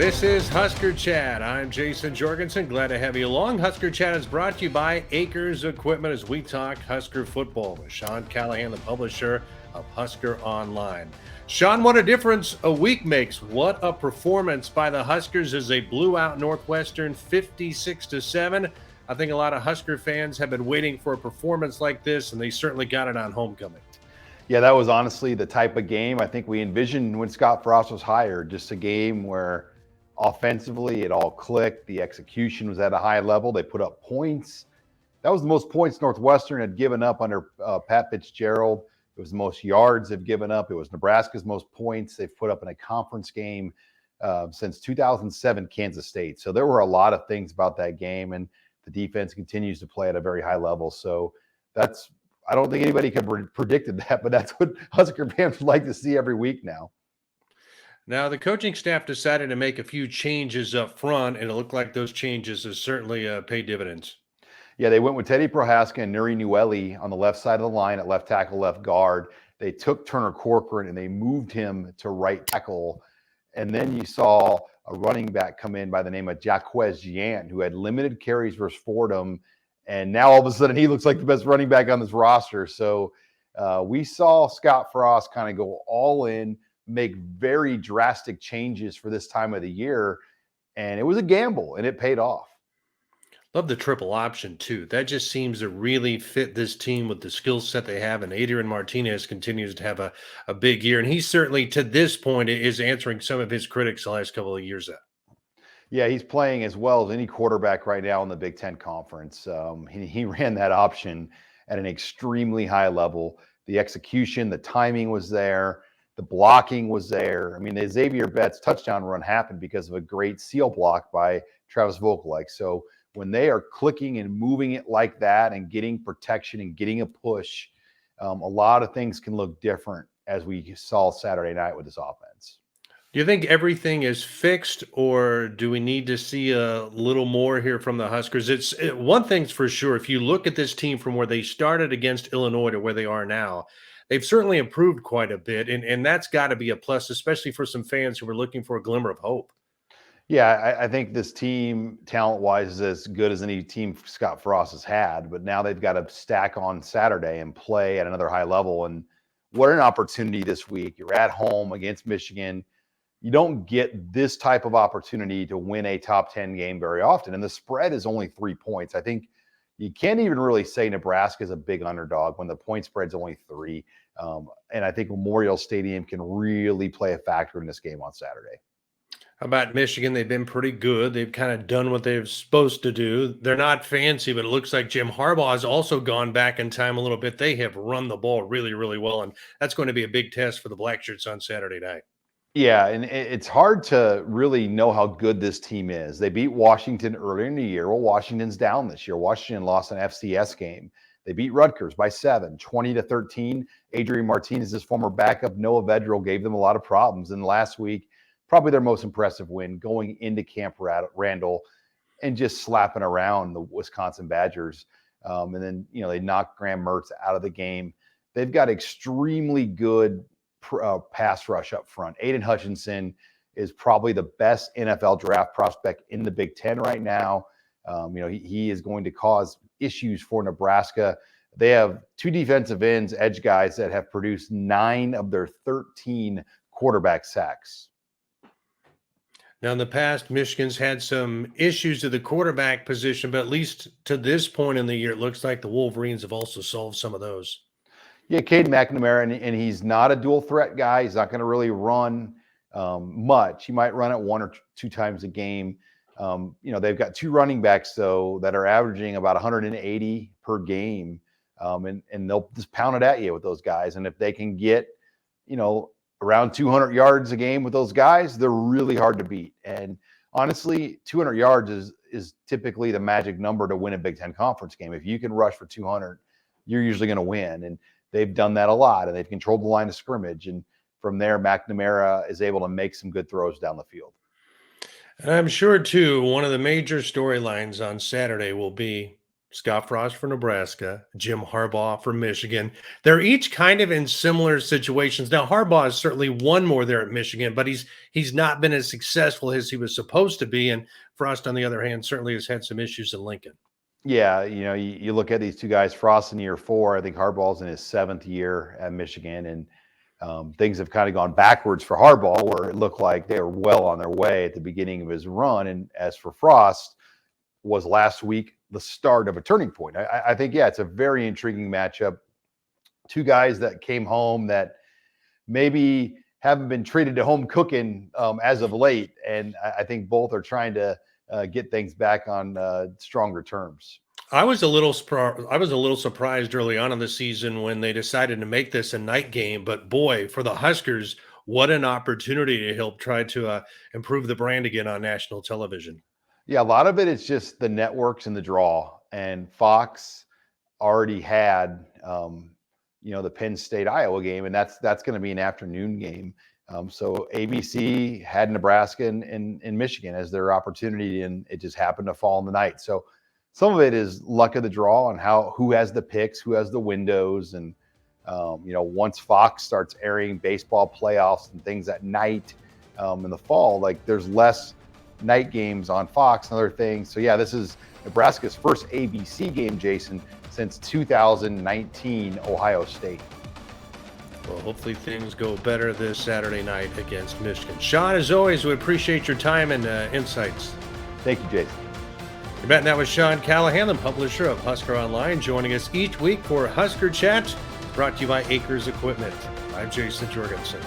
This is Husker Chat. I'm Jayson Jorgensen. Glad to have you along. Husker Chat is brought to you by Acres Equipment as we talk Husker football with Sean Callahan, the publisher of HuskerOnline. Sean, what a difference a week makes. What a performance by the Huskers as they blew out Northwestern 56-7. I think a lot of Husker fans have been waiting for a performance like this, and they certainly got it on homecoming. Yeah, that was honestly the type of game I think we envisioned when Scott Frost was hired. Just a game where offensively it all clicked. The execution was at a high level. They put up points. That was the most points Northwestern had given up under Pat Fitzgerald. It was the most yards they've given up. It was Nebraska's most points they've put up in a conference game since 2007 Kansas State. So there were a lot of things about that game, and the defense continues to play at a very high level. So I don't think anybody could have predicted that, but that's what Husker fans would like to see every week now. Now, the coaching staff decided to make a few changes up front, and it looked like those changes have certainly paid dividends. Yeah, they went with Teddy Prohaska and Nuri Neweli on the left side of the line at left tackle, left guard. They took Turner Corcoran and they moved him to right tackle. And then you saw a running back come in by the name of Jaquez Jean, who had limited carries versus Fordham. And now all of a sudden he looks like the best running back on this roster. So we saw Scott Frost kind of go all in, make very drastic changes for this time of the year. And it was a gamble, and it paid off. Love the triple option, too. That just seems to really fit this team with the skill set they have. And Adrian Martinez continues to have a big year. And he certainly, to this point, is answering some of his critics the last couple of years. Yeah, he's playing as well as any quarterback right now in the Big Ten Conference. He ran that option at an extremely high level. The execution, the timing was there. The blocking was there. I mean, the Xavier Betts touchdown run happened because of a great seal block by Travis Vokalek. So when they are clicking and moving it like that and getting protection and getting a push, a lot of things can look different, as we saw Saturday night with this offense. Do you think everything is fixed, or do we need to see a little more here from the Huskers? One thing's for sure. If you look at this team from where they started against Illinois to where they are now, they've certainly improved quite a bit, and that's got to be a plus, especially for some fans who are looking for a glimmer of hope. Yeah, I think this team, talent-wise, is as good as any team Scott Frost has had, but now they've got to stack on Saturday and play at another high level. And what an opportunity this week. You're at home against Michigan. You don't get this type of opportunity to win a top 10 game very often. And the spread is only 3 points. I think you can't even really say Nebraska is a big underdog when the point spread's only 3. And I think Memorial Stadium can really play a factor in this game on Saturday. How about Michigan? They've been pretty good. They've kind of done what they're supposed to do. They're not fancy, but it looks like Jim Harbaugh has also gone back in time a little bit. They have run the ball really, really well, and that's going to be a big test for the Black Shirts on Saturday night. Yeah, and it's hard to really know how good this team is. They beat Washington earlier in the year. Well, Washington's down this year. Washington lost an FCS game. They beat Rutgers by 7, 20-13. Adrian Martinez, his former backup, Noah Vedral, gave them a lot of problems. And last week, probably their most impressive win, going into Camp Randall and just slapping around the Wisconsin Badgers. And then, they knocked Graham Mertz out of the game. They've got extremely good pass rush up front. Aiden Hutchinson is probably the best NFL draft prospect in the Big Ten right now. He is going to cause issues for Nebraska. They have 2 defensive ends, edge guys, that have produced 9 of their 13 quarterback sacks. Now, in the past, Michigan's had some issues to the quarterback position, but at least to this point in the year, it looks like the Wolverines have also solved some of those. Yeah, Cade McNamara, and he's not a dual threat guy. He's not going to really run much. He might run it 1 or 2 times a game. They've got 2 running backs, though, that are averaging about 180 per game, and they'll just pound it at you with those guys. And if they can get, around 200 yards a game with those guys, they're really hard to beat. And honestly, 200 yards is typically the magic number to win a Big Ten Conference game. If you can rush for 200, you're usually going to win. And they've done that a lot, and they've controlled the line of scrimmage. And from there, McNamara is able to make some good throws down the field. And I'm sure, too, one of the major storylines on Saturday will be Scott Frost for Nebraska, Jim Harbaugh for Michigan. They're each kind of in similar situations. Now, Harbaugh has certainly won more there at Michigan, but he's not been as successful as he was supposed to be. And Frost, on the other hand, certainly has had some issues in Lincoln. Yeah, you look at these two guys, Frost in year 4. I think Harbaugh's in his 7th year at Michigan, and things have kind of gone backwards for Harbaugh, where it looked like they were well on their way at the beginning of his run. And as for Frost, was last week the start of a turning point. I think, yeah, it's a very intriguing matchup. Two guys that came home that maybe haven't been treated to home cooking as of late, and I think both are trying to get things back on stronger terms. I was a little surprised early on in the season when they decided to make this a night game. But boy, for the Huskers, what an opportunity to help try to improve the brand again on national television. Yeah, a lot of it is just the networks and the draw. And Fox already had, the Penn State Iowa game, and that's going to be an afternoon game. So ABC had Nebraska and Michigan as their opportunity, and it just happened to fall in the night. So some of it is luck of the draw and who has the picks, who has the windows, and once Fox starts airing baseball playoffs and things at night in the fall, like there's less night games on Fox and other things. So yeah, this is Nebraska's first ABC game, Jason, since 2019 Ohio State. Well, hopefully things go better this Saturday night against Michigan. Sean, as always, we appreciate your time and insights. Thank you, Jason. You bet. And that was Sean Callahan, the publisher of HuskerOnline, joining us each week for Husker Chat, brought to you by Acres Equipment. I'm Jayson Jorgensen.